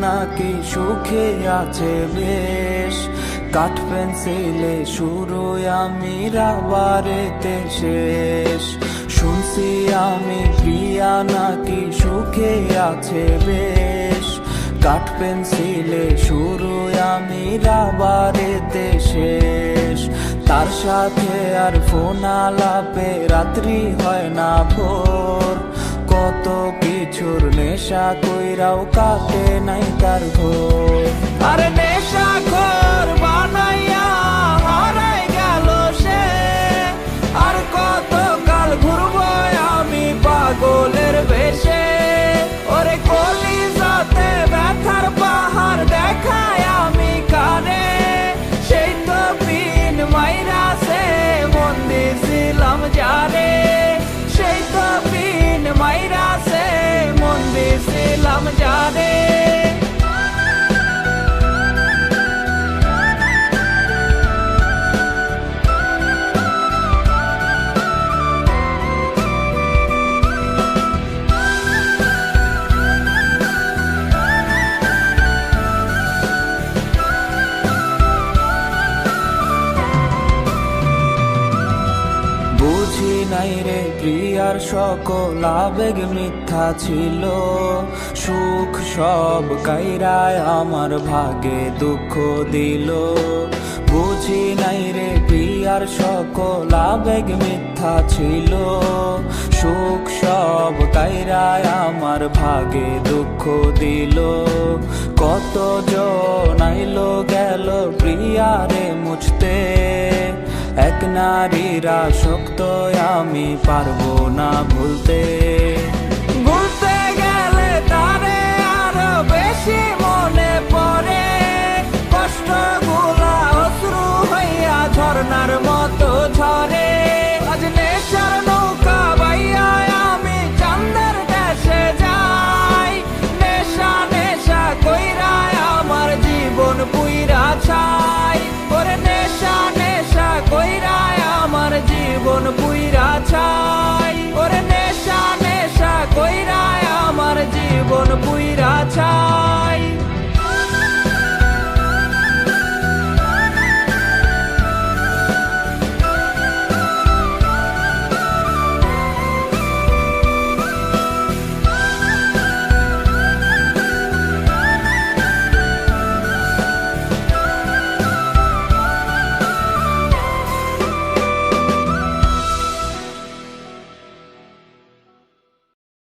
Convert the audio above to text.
নাকি সুখে আছে বেশ, কাঠ পেন্সিলে শুরু আমি রাবারেতে শেষ। শুনছি আমি প্রিয়া নাকি সুখে আছে বেশ, কাঠ পেন্সিলে শুরু আমি রাবারেতে শেষ। তার সাথে আর ফোন আলাপে রাত্রি হয় না ভোর, কত কিছুর নেশা কইরাও কাটে নাই তার ঘোর। আরে নেশা ঘোর বানাইয়া হারাই গেল সে, আর কত কাল ঘুরবো আমি পাগলের বেশে। ওরে কলিজাতে ব্যথার পাহাড় দেখায় আমি কানে, সেই তো পিন মাইরাছে মন দিছিলাম জানে, সেই তো পিন মাইরাছে মন দিছিলাম জানে। বুঝি নাই রে প্রিয়ার সকল আবেগ মিথ্যা ছিল, সুখ সব কাইরায় আমার ভাগে দুঃখ দিল। বুঝি নাই রে প্রিয়ার সকল আবেগ মিথ্যা ছিল, সুখ সব কাইরায় আমার ভাগে দুঃখ দিল। কত জন আইলো গেল প্রিয়ারে মুছতে, এক নারীর আসক্ত আমি পারবো না ভুলতে। ভুলতে গেলে তারে আরো বেশি মনে পড়ে, কষ্টগুলা অশ্রু হইয়া ঝর্ণার মতো ঝরে। আজ নেশার নৌকা বাইয়া আমি চাঁদের দেশে যাই, নেশা নেশা কইরা আমার জীবন পুইরা ছাই। ওরে নেশা নেশা কইরা আমার জীবন পুইরা ছাই, ওরে নেশা নেশা কইরা আমার জীবন পুইরা ছাই।